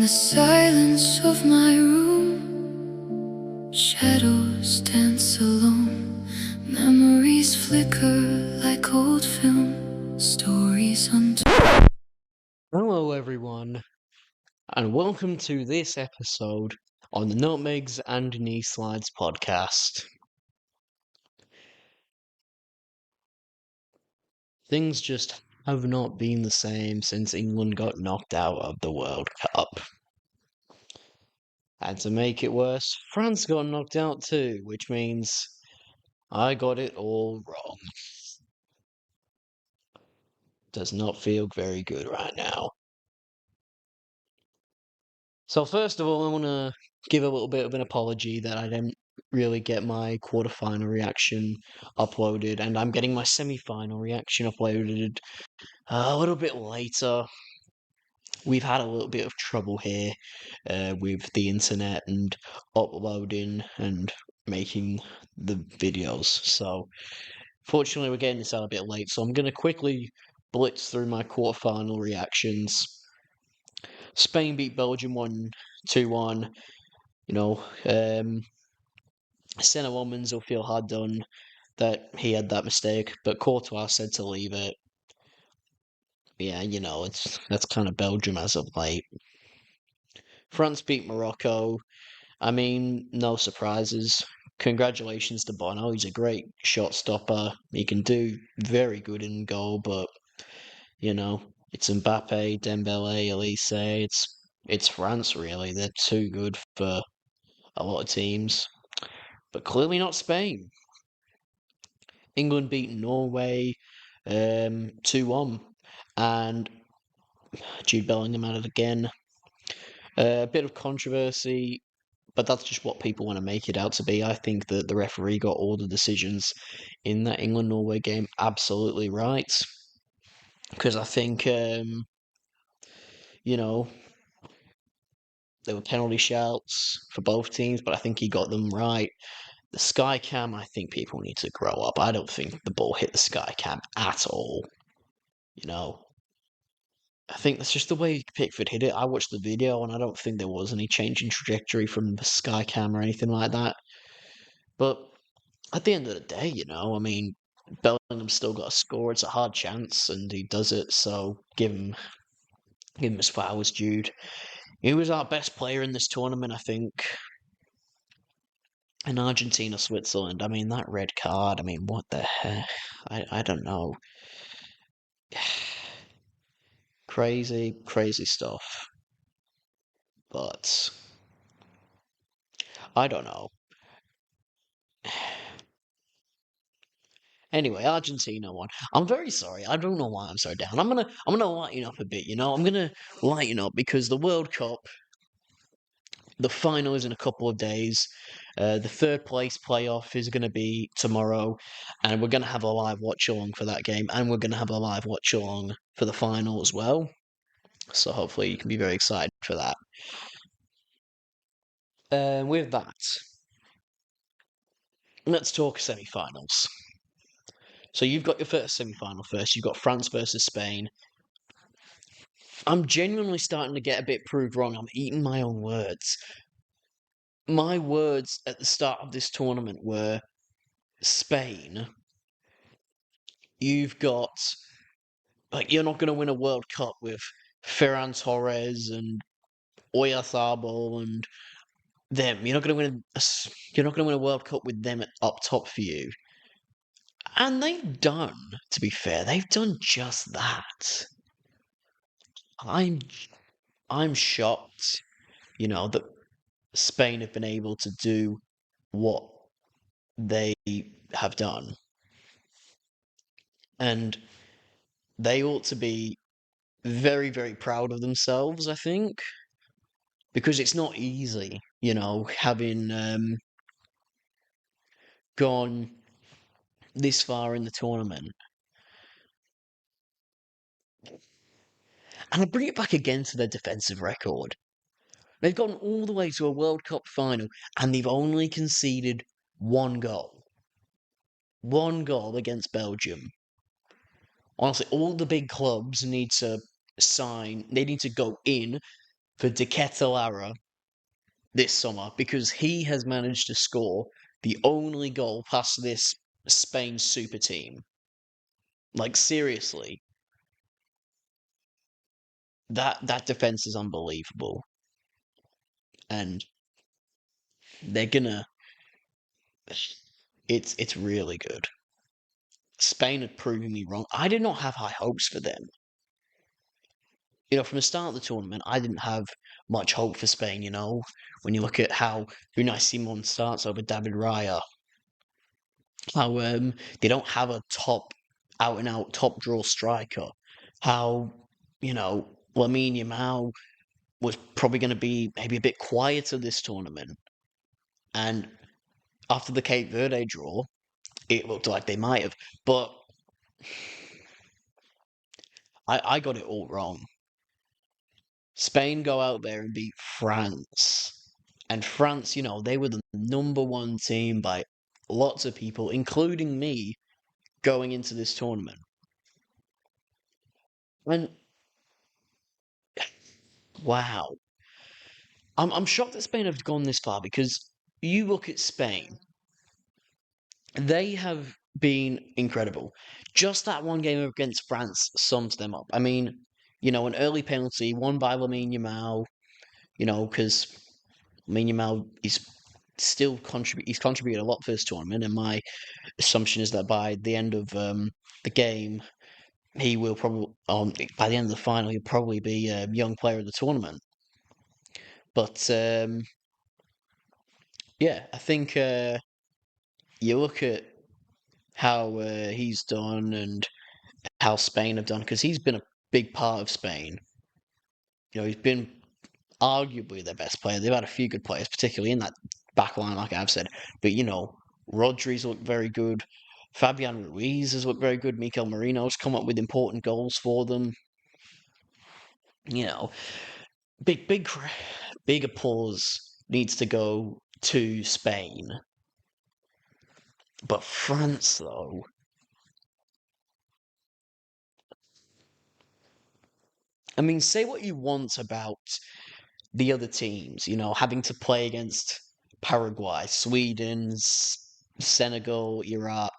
In the silence of my room, shadows dance alone. Memories flicker like old film, stories untold. Hello, everyone, and welcome to this episode on the Nutmegs and Knee Slides podcast. Things just have not been the same since England got knocked out of the World Cup. And to make it worse, France got knocked out too, which means I got it all wrong. Does not feel very good right now. So first of all, I want to give a little bit of an apology that I didn't really get my quarterfinal reaction uploaded, and I'm getting my semi-final reaction uploaded a little bit later. We've had a little bit of trouble here with the internet and uploading and making the videos. So fortunately, we're getting this out a bit late. So I'm going to quickly blitz through my quarterfinal reactions. Spain beat Belgium 2-1. You know, Senna Wommans will feel hard done that he had that mistake, but Courtois said to leave it. Yeah, that's kind of Belgium as of late. France beat Morocco. I mean, no surprises. Congratulations to Bono. He's a great shot stopper. He can do very good in goal, but it's Mbappe, Dembele, Elise. It's France really. They're too good for a lot of teams, but clearly not Spain. England beat Norway 2-1, and Jude Bellingham had it again. A bit of controversy, but that's just what people want to make it out to be. I think that the referee got all the decisions in that England-Norway game absolutely right. Because I think, you know, there were penalty shouts for both teams, but I think he got them right. The sky cam, I think people need to grow up. I don't think the ball hit the sky cam at all. I think that's just the way Pickford hit it. I watched the video and I don't think there was any change in trajectory from the sky cam or anything like that. But at the end of the day, I mean, Bellingham's still got a score. It's a hard chance, and he does it. So give him his flowers, Jude. He was our best player in this tournament, I think. In Argentina, Switzerland. I mean, that red card. I mean, what the heck? I don't know. Crazy, crazy stuff. But I don't know. Anyway, Argentina won. I'm very sorry. I don't know why I'm so down. I'm gonna lighten up a bit. I'm gonna lighten up because the World Cup, the final is in a couple of days. The third place playoff is going to be tomorrow, and we're going to have a live watch along for that game, and we're going to have a live watch along for the final as well. So hopefully you can be very excited for that. With that, let's talk semi-finals. So you've got your first semi-final first. You've got France versus Spain. I'm genuinely starting to get a bit proved wrong. I'm eating my own words. My words at the start of this tournament were Spain. You've got you're not going to win a World Cup with Ferran Torres and Oyarzabal and them. You're not going to win a World Cup with them up top for you. And they've done, to be fair, they've done just that. I'm shocked, that Spain have been able to do what they have done. And they ought to be very, very proud of themselves, I think, because it's not easy, having gone this far in the tournament. And I bring it back again to their defensive record. They've gone all the way to a World Cup final and they've only conceded one goal. One goal against Belgium. Honestly, all the big clubs need to they need to go in for De Ketelaere this summer because he has managed to score the only goal past this Spain super team. Like seriously, that defense is unbelievable, and they're gonna. It's really good. Spain had proven me wrong. I did not have high hopes for them. From the start of the tournament, I didn't have much hope for Spain. When you look at how Unai Simon starts over David Raya, how they don't have a top, out and out top draw striker, how Lamine Yamal was probably going to be maybe a bit quieter this tournament, and after the Cape Verde draw, it looked like they might have, but I got it all wrong. Spain go out there and beat France. And France, they were the number one team by lots of people, including me, going into this tournament. And wow. I'm shocked that Spain have gone this far because you look at Spain, they have been incredible. Just that one game against France sums them up. I mean, an early penalty won by Lamine Yamal, because Lamine Yamal is still he's contributed a lot for this tournament, and my assumption is that by the end of the game, he will probably by the end of the final he'll probably be a young player of the tournament. But yeah, I think you look at how he's done and how Spain have done because he's been a big part of Spain. He's been arguably their best player. They've had a few good players, particularly in that back line, like I've said. But Rodri's looked very good. Fabian Ruiz has looked very good. Mikel Merino's come up with important goals for them. Big, big, big applause needs to go to Spain. But France, though, I mean, say what you want about the other teams, having to play against Paraguay, Sweden, Senegal, Iraq.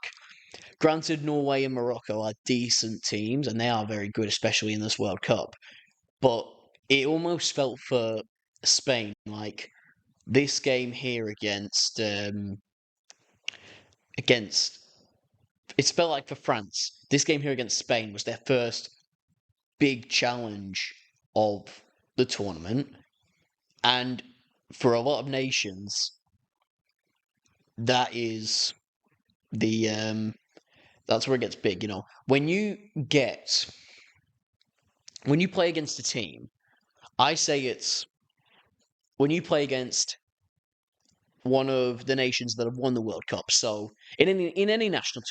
Granted, Norway and Morocco are decent teams, and they are very good, especially in this World Cup. But it almost felt for Spain like this game here against it felt like for France, this game here against Spain was their first big challenge of the tournament. And for a lot of nations, that is the that's where it gets big, when you play against a team, I say it's when you play against one of the nations that have won the World Cup. So in any national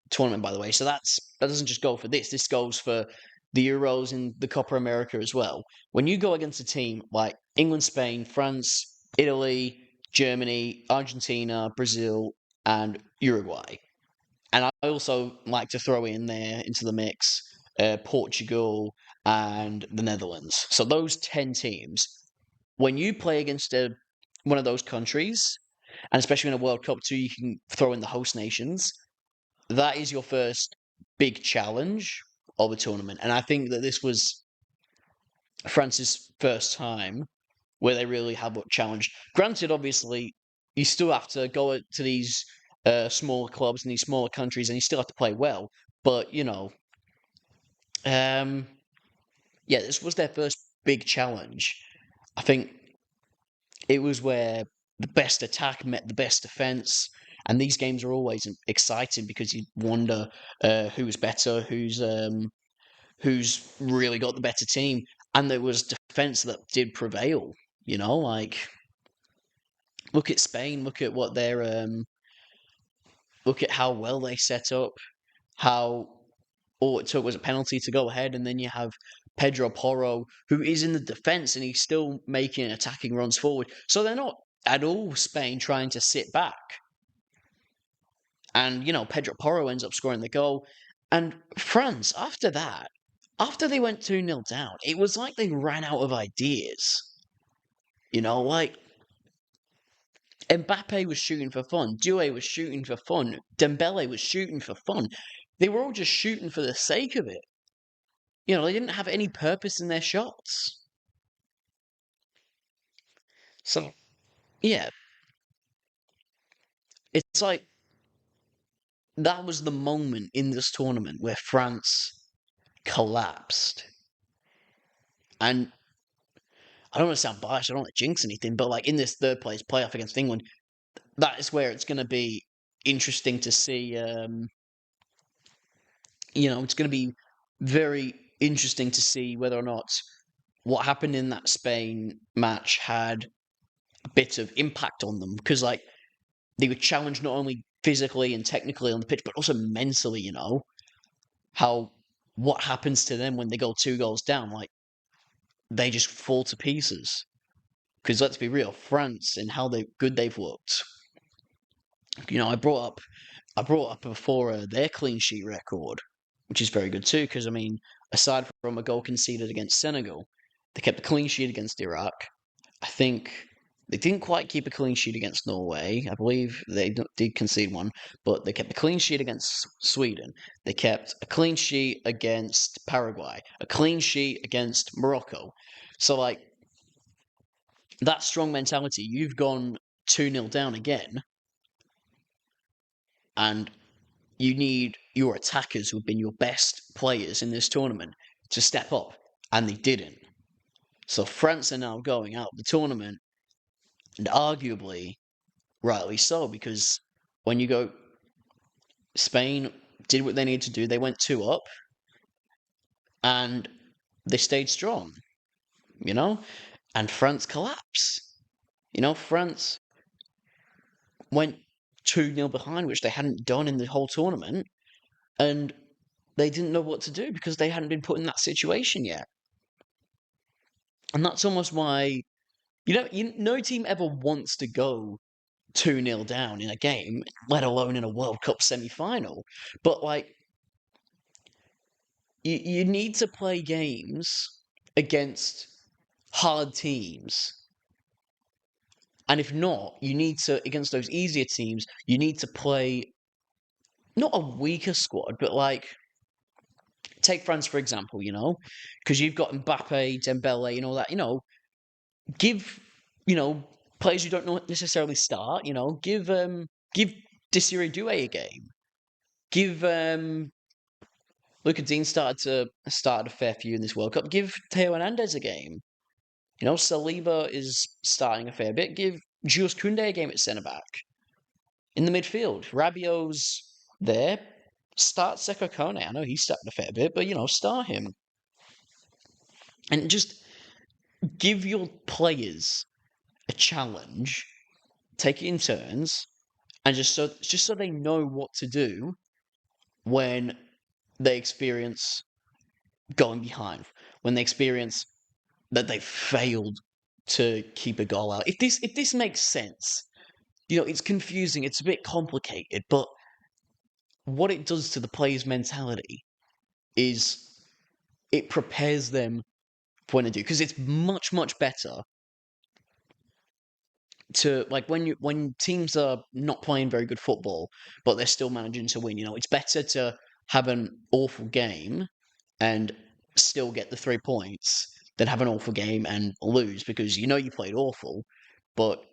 tournament, by the way. So that doesn't just go for this. This goes for the Euros and the Copa America as well. When you go against a team like England, Spain, France, Italy, Germany, Argentina, Brazil, and Uruguay, and I also like to throw in there into the mix Portugal and the Netherlands. So those 10 teams, when you play against one of those countries, and especially in a World Cup too, you can throw in the host nations. That is your first big challenge of a tournament, and I think that this was France's first time where they really have what challenged. Granted, obviously, you still have to go to these smaller clubs and these smaller countries, and you still have to play well. But um, yeah, this was their first big challenge. I think it was where the best attack met the best defense. And these games are always exciting because you wonder who's better, who's really got the better team. And there was defense that did prevail. Like look at Spain, look at what look at how well they set up, how all it took was a penalty to go ahead, and then you have Pedro Porro, who is in the defence and he's still making attacking runs forward. So they're not at all Spain trying to sit back. And, Pedro Porro ends up scoring the goal. And France, after that, after they went 2-0 down, it was like they ran out of ideas. You know, like Mbappe was shooting for fun, Doué was shooting for fun, Dembele was shooting for fun. They were all just shooting for the sake of it. You know, they didn't have any purpose in their shots. So, yeah, it's like that was the moment in this tournament where France collapsed. And I don't want to sound biased, I don't want to jinx anything, but like in this third place playoff against England, that is where it's going to be interesting to see. It's going to be very interesting to see whether or not what happened in that Spain match had a bit of impact on them, because like they were challenged not only physically and technically on the pitch, but also mentally. How what happens to them when they go 2 goals down? Like they just fall to pieces. Because let's be real, France and how good they've looked. I brought up before their clean sheet record, which is very good too. Because I mean, aside from a goal conceded against Senegal, they kept a clean sheet against Iraq. I think they didn't quite keep a clean sheet against Norway. I believe they did concede one, but they kept a clean sheet against Sweden. They kept a clean sheet against Paraguay, a clean sheet against Morocco. So, like, that strong mentality, you've gone 2-0 down again, and you need your attackers, who have been your best players in this tournament, to step up, and they didn't. So France are now going out of the tournament, and arguably, rightly so, because when you go, Spain did what they needed to do. They went 2 up, and they stayed strong, and France collapsed. France went 2-0 behind, which they hadn't done in the whole tournament, and they didn't know what to do because they hadn't been put in that situation yet. And that's almost why, no team ever wants to go 2-0 down in a game, let alone in a World Cup semi-final. But, like, you need to play games against hard teams. And if not, you need to, against those easier teams, you need to play not a weaker squad, but like, take France, for example, because you've got Mbappe, Dembele, and all that, give, players who don't necessarily start, give Desiree Doué a game. Give Luka Dean started a fair few in this World Cup. Give Theo Hernandez a game. Saliba is starting a fair bit. Give Jules Koundé a game at centre back. In the midfield, Rabiot's there. Start Seko Kone. I know he's starting a fair bit, but start him. And just give your players a challenge. Take it in turns, and just so they know what to do when they experience going behind, when they experience that they failed to keep a goal out. If this makes sense, it's confusing, it's a bit complicated, but what it does to the player's mentality is it prepares them for when they do, because it's much, much better to, like, when teams are not playing very good football, but they're still managing to win. It's better to have an awful game and still get the 3 points than have an awful game and lose, because you played awful, but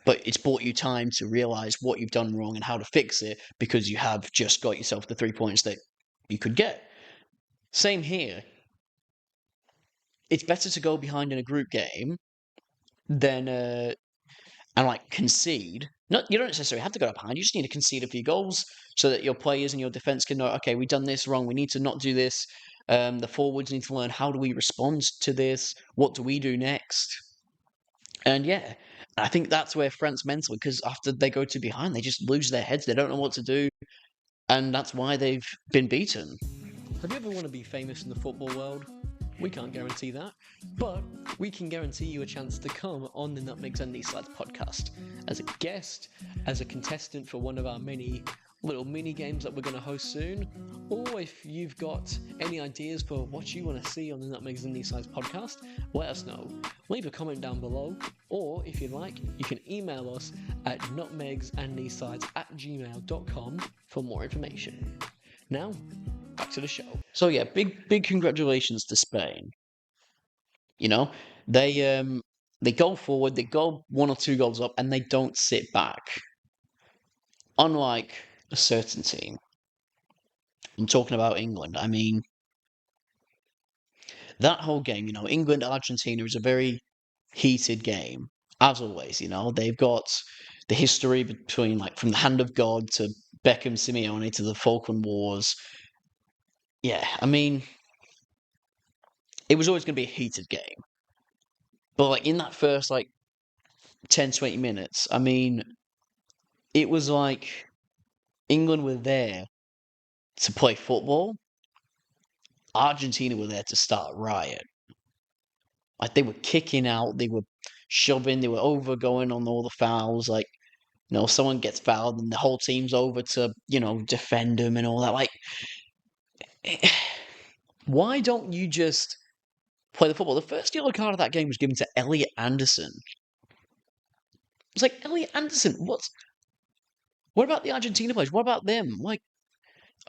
it's bought you time to realize what you've done wrong and how to fix it, because you have just got yourself the 3 points that you could get. Same here. It's better to go behind in a group game than and like concede. You don't necessarily have to go behind. You just need to concede a few goals so that your players and your defense can know, okay, we've done this wrong. We need to not do this. The forwards need to learn, how do we respond to this? What do we do next? And yeah, I think that's where France mentally, because after they go to behind, they just lose their heads. They don't know what to do. And that's why they've been beaten. Have you ever want to be famous in the football world? We can't guarantee that, but we can guarantee you a chance to come on the Nutmegs and Knee Slads podcast as a guest, as a contestant for one of our many little mini games that we're going to host soon, or if you've got any ideas for what you want to see on the Nutmegs and Knee Size podcast, let us know. Leave a comment down below, or if you'd like, you can email us at nutmegskneesides@gmail.com for more information. Now, back to the show. So yeah, big congratulations to Spain. You know, they go forward, they go 1 or 2 goals up, and they don't sit back. Unlike a certain team. I'm talking about England. I mean, that whole game, England Argentina is a very heated game, as always. They've got the history between, like, from the hand of God to Beckham Simeone to the Falkland Wars. Yeah, I mean, it was always going to be a heated game. But, like, in that first, 10, 20 minutes, I mean, it was like England were there to play football. Argentina were there to start a riot. Like, they were kicking out, they were shoving, they were over going on all the fouls. Like, someone gets fouled and the whole team's over to, defend them and all that. Like, why don't you just play the football? The first yellow card of that game was given to Elliot Anderson. It's like, Elliot Anderson, what about the Argentina players? What about them? Like,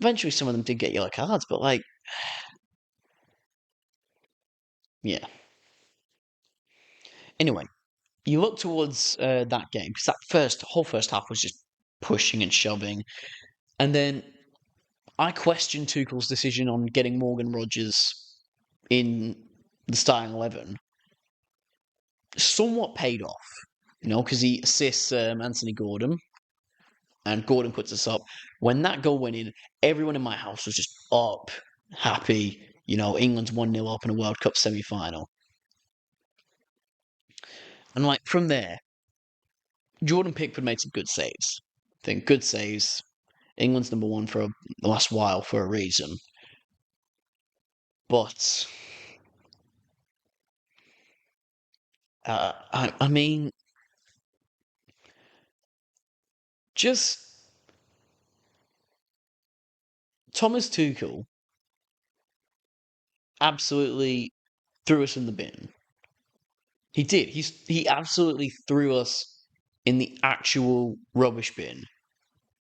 eventually some of them did get yellow cards, but, like, yeah. Anyway, you look towards that game, because that whole first half was just pushing and shoving. And then I question Tuchel's decision on getting Morgan Rogers in the starting 11. Somewhat paid off, because he assists Anthony Gordon, and Gordon puts us up. When that goal went in, everyone in my house was just up, happy. England's 1-0 up in a World Cup semi-final. And, like, from there, Jordan Pickford made some good saves. I think good saves. England's number one for the last while for a reason. But I mean, just Thomas Tuchel absolutely threw us in the bin. He did. He absolutely threw us in the actual rubbish bin.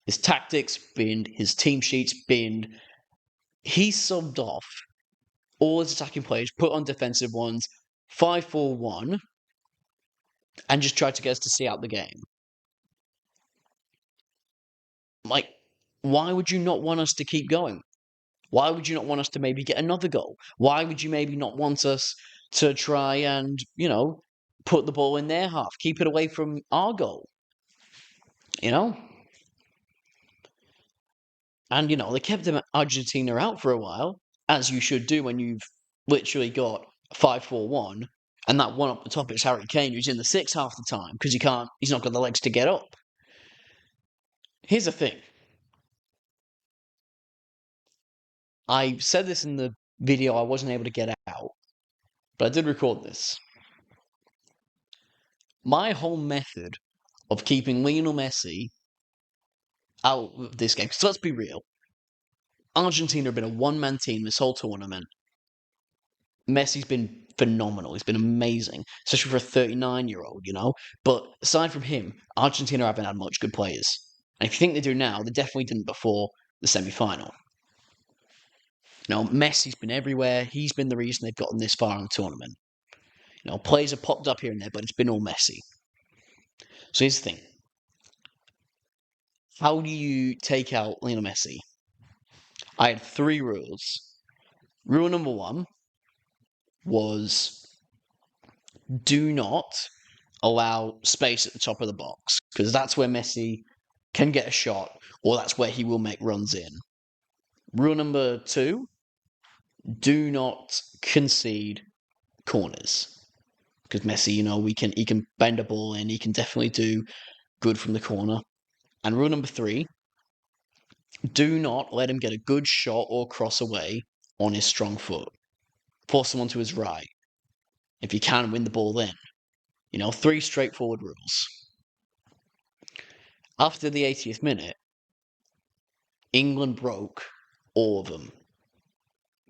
His tactics binned, his team sheets binned. He subbed off all his attacking players, put on defensive ones, 5-4-1, and just tried to get us to see out the game. Like, why would you not want us to keep going? Why would you not want us to maybe get another goal? Why would you maybe not want us to try and, put the ball in their half, keep it away from our goal? And, they kept Argentina out for a while, as you should do when you've literally got 5-4-1, and that one up the top is Harry Kane, who's in the six half the time, because he's not got the legs to get up. Here's the thing. I said this in the video I wasn't able to get out, but I did record this. My whole method of keeping Lionel Messi out of this game, because let's be real, Argentina have been a one-man team this whole tournament. Messi's been phenomenal. He's been amazing, especially for a 39-year-old, But aside from him, Argentina haven't had much good players. And if you think they do now, they definitely didn't before the semi-final. Messi's been everywhere. He's been the reason they've gotten this far in the tournament. Players have popped up here and there, but it's been all Messi. So here's the thing. How do you take out Lionel Messi? I had 3 rules. Rule number 1 was do not allow space at the top of the box, because that's where Messi can get a shot, or that's where he will make runs in. Rule number 2, do not concede corners, because Messi, he can bend a ball in, he can definitely do good from the corner. And rule number 3, do not let him get a good shot or cross away on his strong foot. Force him onto his right. If you can, win the ball in. 3 straightforward rules. After the 80th minute, England broke all of them.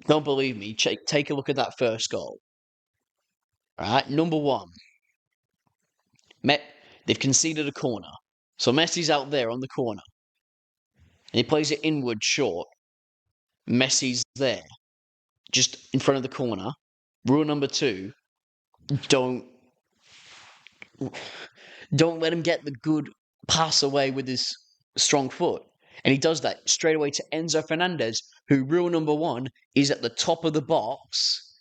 Don't believe me? Take a look at that first goal. All right, number one. They've conceded a corner. So Messi's out there on the corner. And he plays it inward short. Messi's there, just in front of the corner. Rule number two, don't let him get the good pass away with his strong foot. And he does that straight away to Enzo Fernandez, who, rule number one, is at the top of the box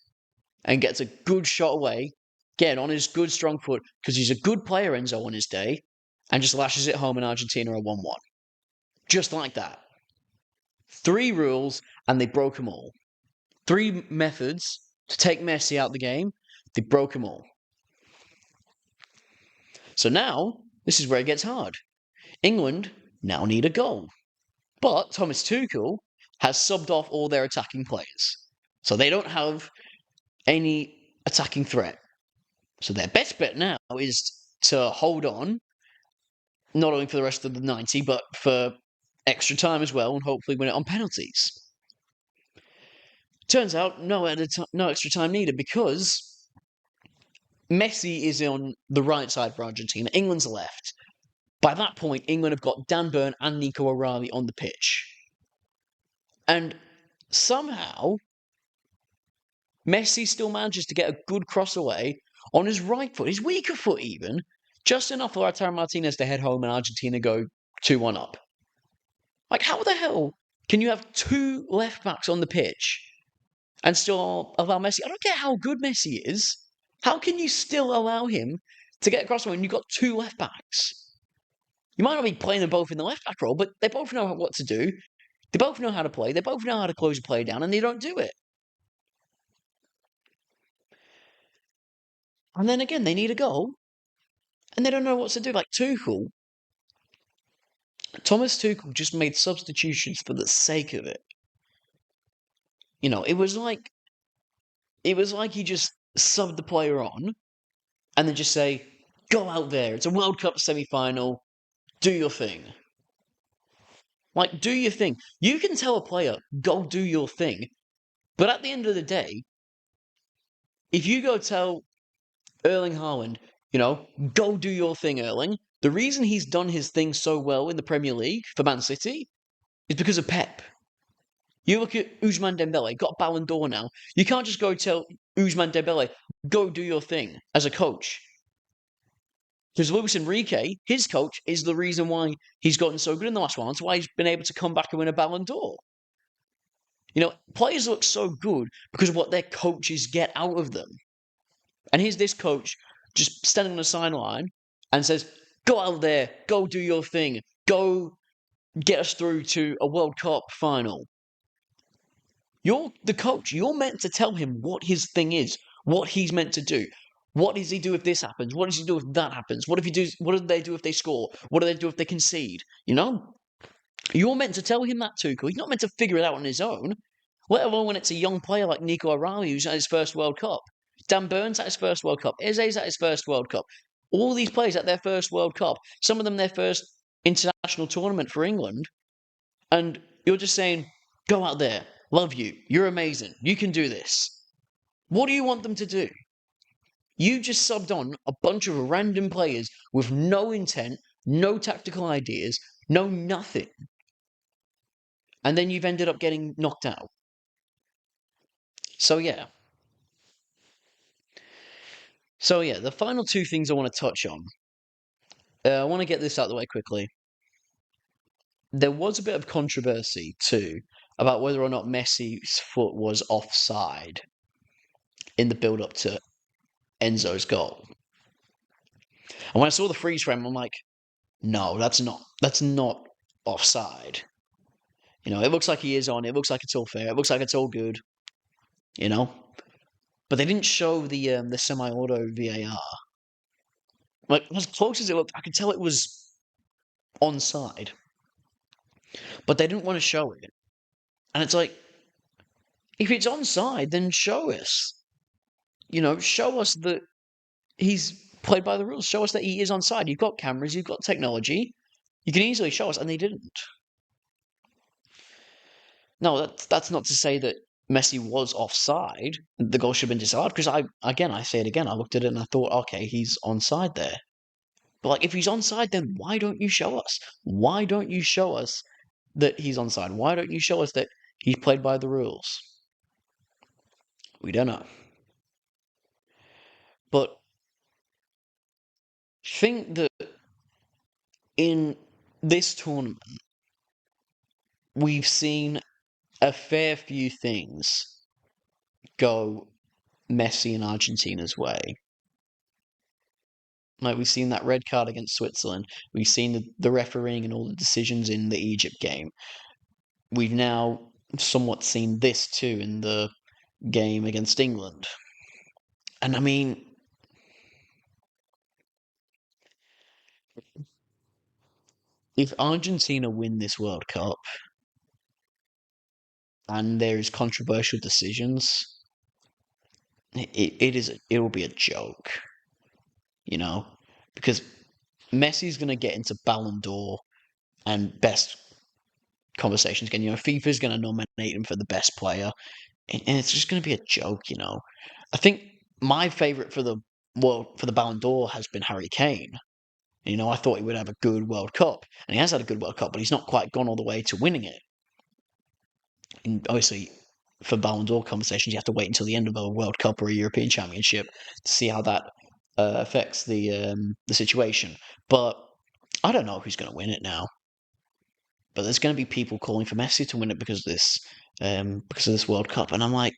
and gets a good shot away, again, on his good strong foot, because he's a good player, Enzo, on his day, and just lashes it home, and Argentina are 1-1. Just like that. 3 rules, and they broke them all. 3 methods to take Messi out of the game, they broke them all. So now, this is where it gets hard. England now need a goal. But Thomas Tuchel has subbed off all their attacking players. So they don't have any attacking threat. So their best bet now is to hold on, not only for the rest of the 90, but for extra time as well, and hopefully win it on penalties. Turns out, no extra time needed, because Messi is on the right side for Argentina. England's left. By that point, England have got Dan Burn and Nico O'Reilly on the pitch. And somehow, Messi still manages to get a good cross away on his right foot, his weaker foot even, just enough for Lautaro Martinez to head home and Argentina go 2-1 up. Like, how the hell can you have 2 left-backs on the pitch and still allow Messi? I don't care how good Messi is. How can you still allow him to get across when you've got 2 left-backs? You might not be playing them both in the left-back role, but they both know what to do. They both know how to play. They both know how to close a play down, and they don't do it. And then again, they need a goal, and they don't know what to do. Like Thomas Tuchel just made substitutions for the sake of it. You know, it was like he just subbed the player on, and then just say, "Go out there. It's a World Cup semi-final. Do your thing." Like, do your thing. You can tell a player, "Go do your thing," but at the end of the day, if you go tell Erling Haaland, go do your thing, Erling. The reason he's done his thing so well in the Premier League for Man City is because of Pep. You look at Ousmane Dembele, got a Ballon d'Or now. You can't just go tell Ousmane Dembele, go do your thing as a coach. Because Luis Enrique, his coach, is the reason why he's gotten so good in the last while. That's why he's been able to come back and win a Ballon d'Or. Players look so good because of what their coaches get out of them. And here's this coach just standing on the sideline and says, go out there, go do your thing, go get us through to a World Cup final. You're the coach. You're meant to tell him what his thing is, what he's meant to do. What does he do if this happens? What does he do if that happens? What do they do if they score? What do they do if they concede? You're meant to tell him that, Tuchel. He's not meant to figure it out on his own, let alone when it's a young player like Nico O'Reilly who's at his first World Cup. Dan Burns at his first World Cup. Eze's at his first World Cup. All these players at their first World Cup. Some of them their first international tournament for England. And you're just saying, go out there. Love you. You're amazing. You can do this. What do you want them to do? You just subbed on a bunch of random players with no intent, no tactical ideas, no nothing. And then you've ended up getting knocked out. So yeah, the final 2 things I want to touch on. I want to get this out of the way quickly. There was a bit of controversy, too, about whether or not Messi's foot was offside in the build-up to Enzo's goal. And when I saw the freeze frame, I'm like, no, that's not offside. It looks like he is on. It looks like it's all fair. It looks like it's all good. But they didn't show the semi-auto VAR. Like, as close as it looked, I could tell it was onside. But they didn't want to show it. And it's like, if it's onside, then show us. Show us that he's played by the rules. Show us that he is onside. You've got cameras, you've got technology. You can easily show us, and they didn't. No, that's not to say that Messi was offside. The goal should have been disallowed because I say it again. I looked at it and I thought, okay, he's onside there. But like, if he's onside, then why don't you show us? Why don't you show us that he's onside? Why don't you show us that he's played by the rules? We don't know. But think that in this tournament, we've seen a fair few things go Messi and Argentina's way. Like, we've seen that red card against Switzerland. We've seen the refereeing and all the decisions in the Egypt game. We've now somewhat seen this too in the game against England. And I mean, if Argentina win this World Cup and there is controversial decisions, it will be a joke, you know, because Messi's going to get into Ballon d'Or and best conversations again. You know, FIFA's going to nominate him for the best player, and it's just going to be a joke, you know. I think my favorite for the Ballon d'Or has been Harry Kane. You know, I thought he would have a good World Cup, and he has had a good World Cup, but he's not quite gone all the way to winning it. And obviously, for Ballon d'Or conversations, you have to wait until the end of a World Cup or a European Championship to see how that affects the situation. But I don't know who's going to win it now. But there's going to be people calling for Messi to win it because of this World Cup, and I'm like,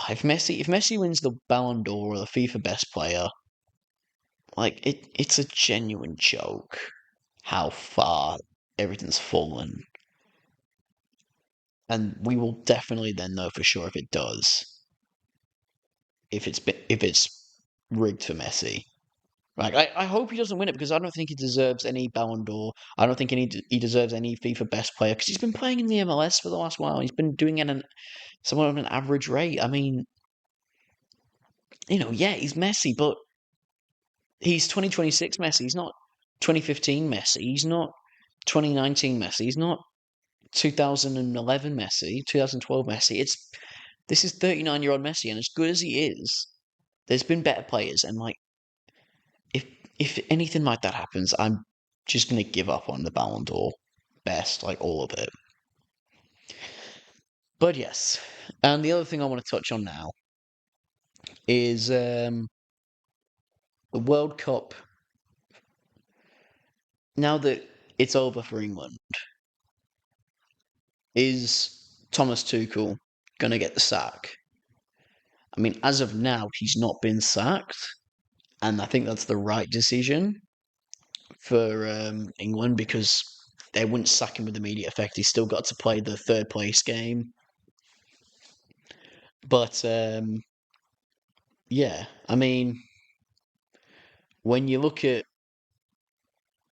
if Messi wins the Ballon d'Or or the FIFA Best Player, like it's a genuine joke how far everything's fallen. And we will definitely then know for sure if it does. If it's rigged for Messi. Like, I hope he doesn't win it because I don't think he deserves any Ballon d'Or. I don't think he deserves any FIFA Best Player because he's been playing in the MLS for the last while. He's been doing it at somewhat of an average rate. I mean, you know, yeah, he's Messi, but he's 2026 Messi. He's not 2015 Messi. He's not 2019 Messi. He's not 2011 Messi, 2012 Messi. This is 39-year-old Messi, and as good as he is, there's been better players, and like if if anything like that happens, I'm just gonna give up on the Ballon d'Or best, like all of it. But yes, and the other thing I want to touch on now is the World Cup. Now that it's over for England, is Thomas Tuchel gonna get the sack? I mean, as of now, he's not been sacked, and I think that's the right decision for England because they wouldn't sack him with immediate effect. He's still got to play the third place game. But yeah, I mean, when you look at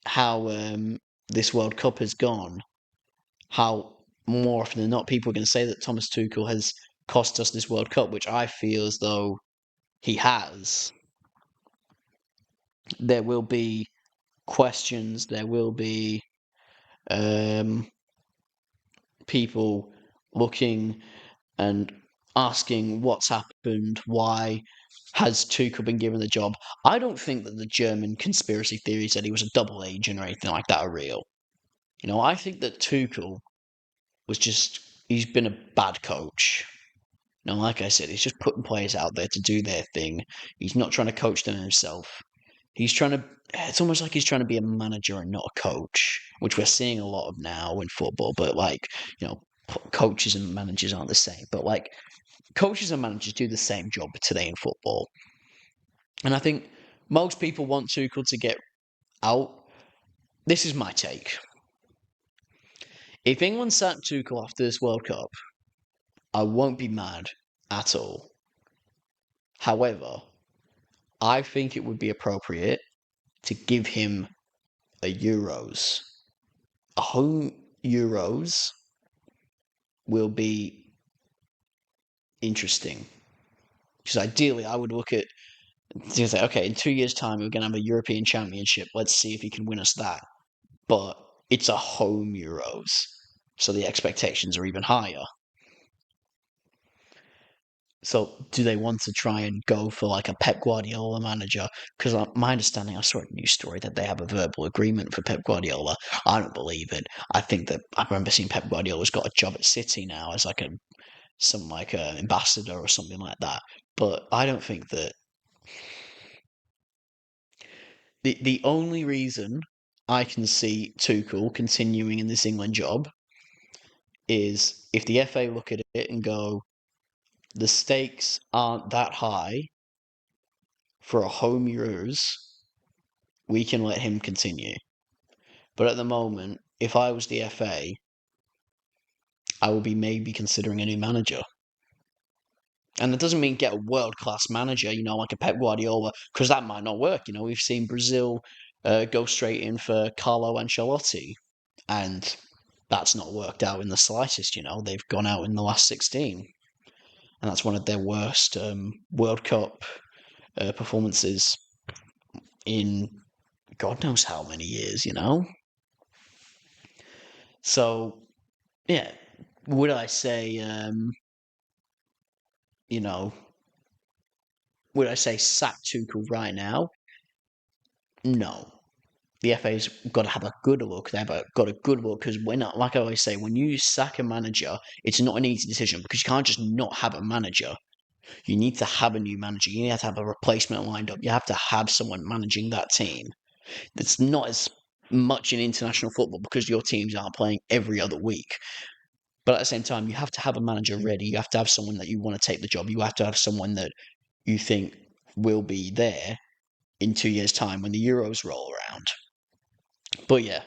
how this World Cup has gone, how more often than not people are going to say that Thomas Tuchel has cost us this World Cup, which I feel as though he has. There will be questions. There will be people looking and asking what's happened, why has Tuchel been given the job. I don't think that the German conspiracy theories that he was a double agent or anything like that are real. You know, I think that Tuchel he's been a bad coach. You know, like I said, he's just putting players out there to do their thing. He's not trying to coach them himself. It's almost like he's trying to be a manager and not a coach, which we're seeing a lot of now in football. But like, you know, coaches and managers aren't the same. But like, coaches and managers do the same job today in football. And I think most people want Tuchel to get out. This is my take. If England sacked Tuchel after this World Cup, I won't be mad at all. However, I think it would be appropriate to give him a Euros. A home Euros will be interesting. Because ideally, I would look at to say, okay, in 2 years' time, we're going to have a European Championship. Let's see if he can win us that. But it's a home Euros. so the expectations are even higher. So, do they want to try and go for like a Pep Guardiola manager? Because my understanding, I saw a news story that they have a verbal agreement for Pep Guardiola. I don't believe it. I think that I remember seeing Pep Guardiola's got a job at City now as like a ambassador or something like that. But I don't think that the only reason I can see Tuchel continuing in this England job is if the FA look at it and go, the stakes aren't that high for a home Euros, we can let him continue. But at the moment, if I was the FA, I would be maybe considering a new manager. And that doesn't mean get a world class manager, like a Pep Guardiola, because that might not work. We've seen Brazil go straight in for Carlo Ancelotti, and that's not worked out in the slightest. They've gone out in the last 16, and that's one of their worst World Cup performances in God knows how many years. So yeah, would I say would I say sack Tuchel right now? No. The FA's got to have a good look. They've got a good look because like I always say, when you sack a manager, it's not an easy decision because you can't just not have a manager. You need to have a new manager. You need to have a replacement lined up. You have to have someone managing that team. That's not as much in international football because your teams aren't playing every other week. But at the same time, you have to have a manager ready. You have to have someone that you want to take the job. You have to have someone that you think will be there in 2 years' time when the Euros roll around. But yeah,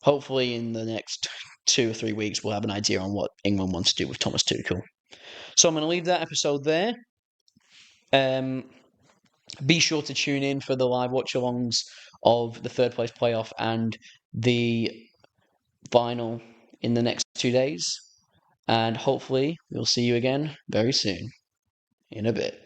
hopefully in the next 2 or 3 weeks, we'll have an idea on what England wants to do with Thomas Tuchel. So I'm going to leave that episode there. Be sure to tune in for the live watch-alongs of the third place playoff and the final in the next 2 days. And hopefully we'll see you again very soon. In a bit.